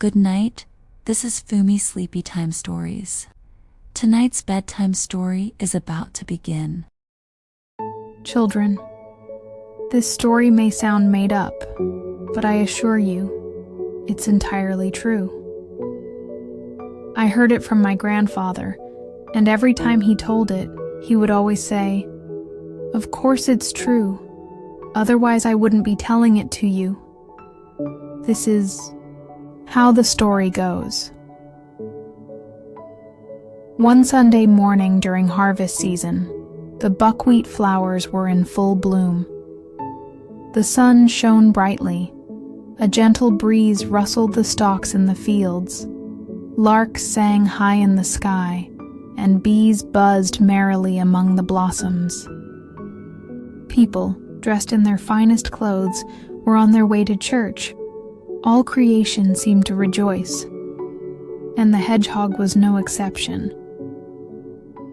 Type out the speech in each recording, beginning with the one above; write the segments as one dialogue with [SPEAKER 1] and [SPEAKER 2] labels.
[SPEAKER 1] Good night, this is Fumi's Sleepy Time Stories. Tonight's bedtime story is about to begin.
[SPEAKER 2] Children, this story may sound made up, but I assure you, it's entirely true. I heard it from my grandfather, and every time he told it, he would always say, "Of course it's true, otherwise I wouldn't be telling it to you." This is how the story goes. One Sunday morning during harvest season, the buckwheat flowers were in full bloom. The sun shone brightly, a gentle breeze rustled the stalks in the fields, larks sang high in the sky, and bees buzzed merrily among the blossoms. People, dressed in their finest clothes, were on their way to church. All creation seemed to rejoice, and the hedgehog was no exception.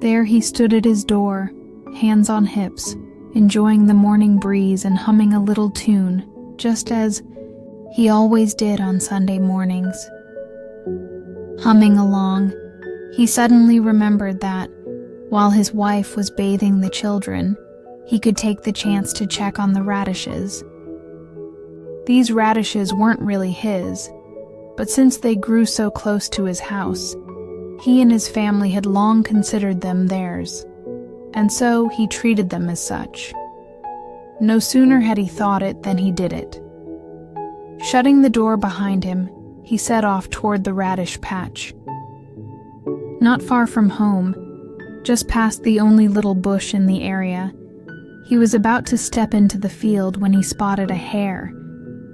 [SPEAKER 2] There he stood at his door, hands on hips, enjoying the morning breeze and humming a little tune, just as he always did on Sunday mornings. Humming along, he suddenly remembered that, while his wife was bathing the children, he could take the chance to check on the radishes. These radishes weren't really his, but since they grew so close to his house, he and his family had long considered them theirs, and so he treated them as such. No sooner had he thought it than he did it. Shutting the door behind him, he set off toward the radish patch. Not far from home, just past the only little bush in the area, he was about to step into the field when he spotted a hare,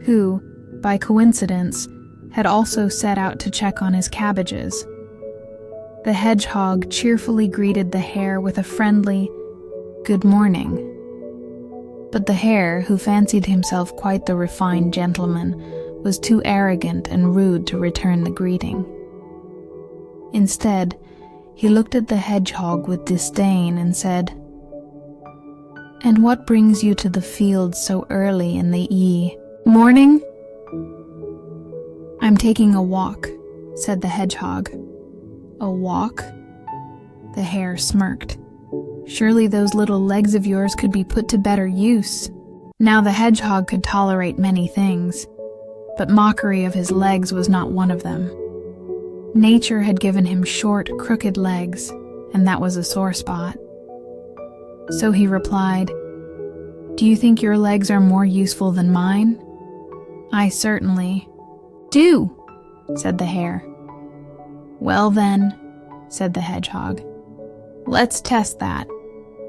[SPEAKER 2] who, by coincidence, had also set out to check on his cabbages. The hedgehog cheerfully greeted the hare with a friendly, "Good morning." But the hare, who fancied himself quite the refined gentleman, was too arrogant and rude to return the greeting. Instead, he looked at the hedgehog with disdain and said, "And what brings you to the field so early in the morning?" "I'm taking a walk," said the hedgehog. "A walk?" The hare smirked. "Surely those little legs of yours could be put to better use." Now the hedgehog could tolerate many things, but mockery of his legs was not one of them. Nature had given him short, crooked legs, and that was a sore spot. So he replied, "Do you think your legs are more useful than mine?" "I certainly do," said the hare. "Well then," said the hedgehog, "let's test that.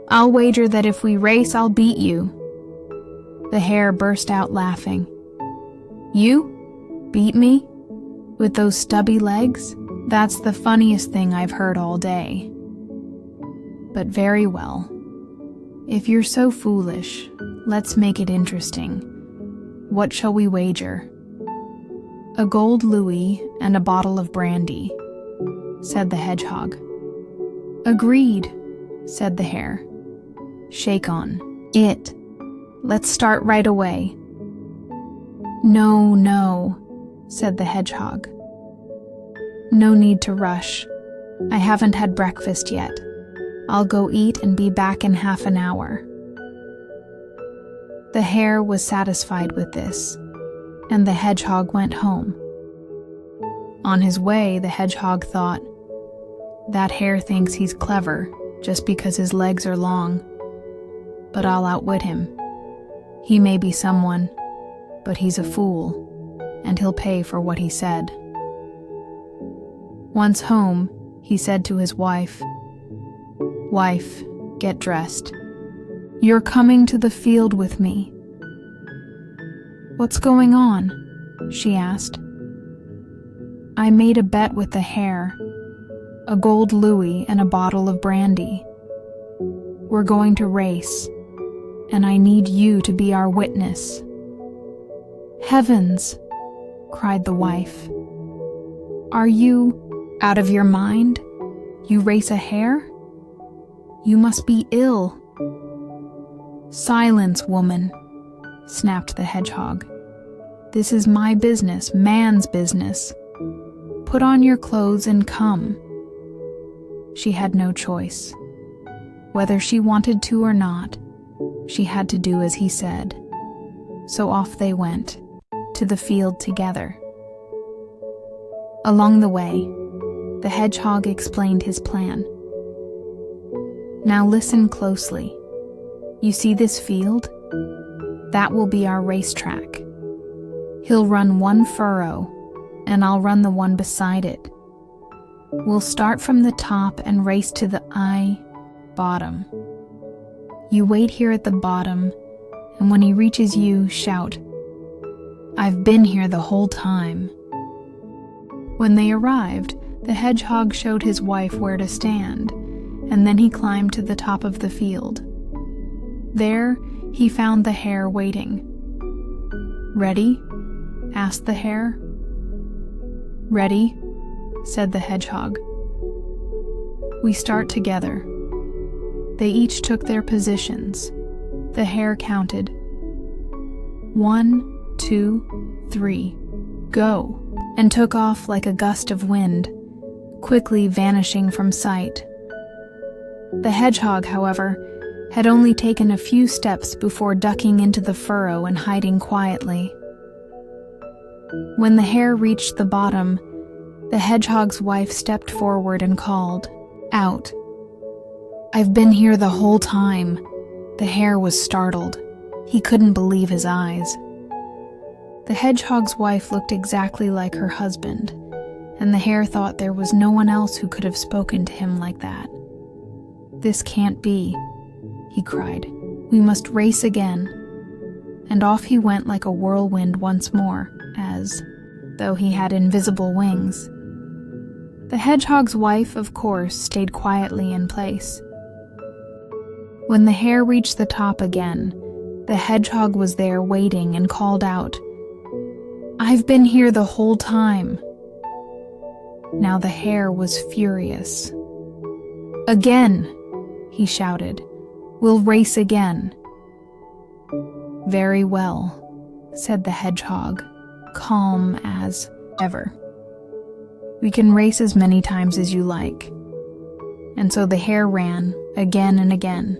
[SPEAKER 2] I'll wager that if we race, I'll beat you." The hare burst out laughing. "You? Beat me? With those stubby legs? That's the funniest thing I've heard all day." "But very well. If you're so foolish, let's make it interesting. What shall we wager?" "A gold louis and a bottle of brandy," said the hedgehog. "Agreed," said the hare. "Shake on it. Let's start right away." No, said the hedgehog. "No need to rush. I haven't had breakfast yet. I'll go eat and be back in half an hour." The hare was satisfied with this, and the hedgehog went home. On his way, the hedgehog thought, "That hare thinks he's clever just because his legs are long. But I'll outwit him. He may be someone, but he's a fool, and he'll pay for what he said." Once home, he said to his wife, "Wife, get dressed. You're coming to the field with me." "What's going on?" she asked. "I made a bet with the hare, a gold louis and a bottle of brandy. We're going to race, and I need you to be our witness." "Heavens!" cried the wife. "Are you out of your mind? You race a hare? You must be ill." "Silence, woman," snapped the hedgehog. "This is my business, man's business. "Put on your clothes and come." She had no choice. Whether she wanted to or not, she had to do as he said. So off they went, to the field together. Along the way, the hedgehog explained his plan. "Now listen closely. You see this field? That will be our racetrack. He'll run one furrow, and I'll run the one beside it. We'll start from the top and race to the bottom. You wait here at the bottom, and when he reaches you, shout, 'I've been here the whole time.'" When they arrived, the hedgehog showed his wife where to stand, and then he climbed to the top of the field. There, he found the hare waiting. "Ready?" asked the hare. "Ready," said the hedgehog. "We start together." They each took their positions. The hare counted. 1, 2, 3, go, and took off like a gust of wind, quickly vanishing from sight. The hedgehog, however, had only taken a few steps before ducking into the furrow and hiding quietly. When the hare reached the bottom, the hedgehog's wife stepped forward and called out, "I've been here the whole time." The hare was startled. He couldn't believe his eyes. The hedgehog's wife looked exactly like her husband, and the hare thought there was no one else who could have spoken to him like that. "This can't be," he cried. "We must race again." And off he went like a whirlwind once more, as though he had invisible wings. The hedgehog's wife, of course, stayed quietly in place. When the hare reached the top again, the hedgehog was there waiting and called out, "I've been here the whole time." Now the hare was furious. "Again," he shouted, "we'll race again." "Very well," said the hedgehog, calm as ever. "We can race as many times as you like." And so the hare ran again and again.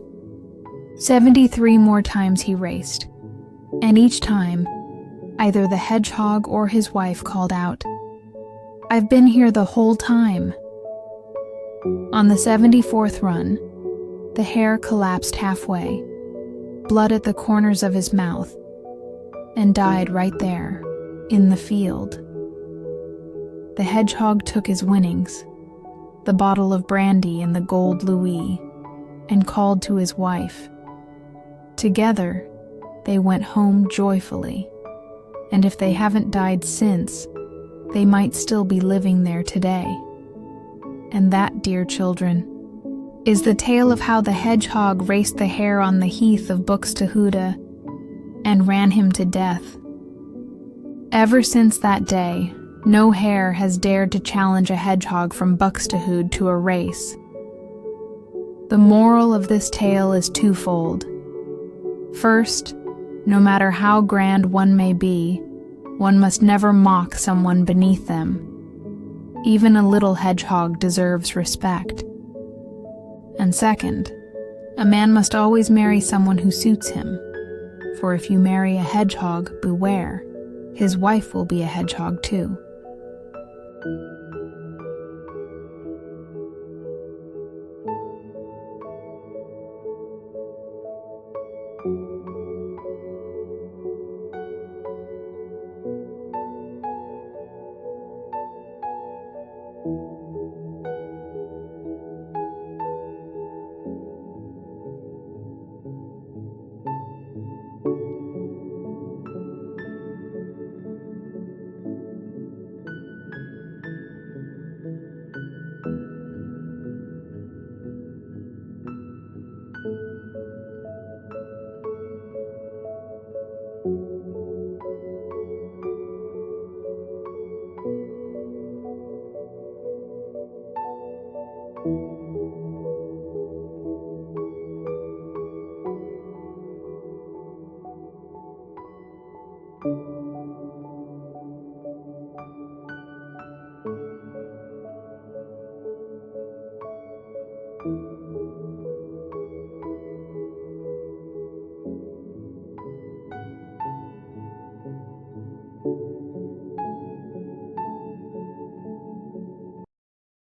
[SPEAKER 2] 73 more times he raced, and each time, either the hedgehog or his wife called out, "I've been here the whole time." On the 74th run, the hare collapsed halfway, blood at the corners of his mouth, and died right there, in the field. The hedgehog took his winnings, the bottle of brandy and the gold louis, and called to his wife. Together, they went home joyfully, and if they haven't died since, they might still be living there today. And that, dear children, is the tale of how the hedgehog raced the hare on the heath of Buxtehude and ran him to death. Ever since that day, no hare has dared to challenge a hedgehog from Buxtehude to a race. The moral of this tale is twofold. First, no matter how grand one may be, one must never mock someone beneath them. Even a little hedgehog deserves respect. And second, a man must always marry someone who suits him, for if you marry a hedgehog, beware, his wife will be a hedgehog too.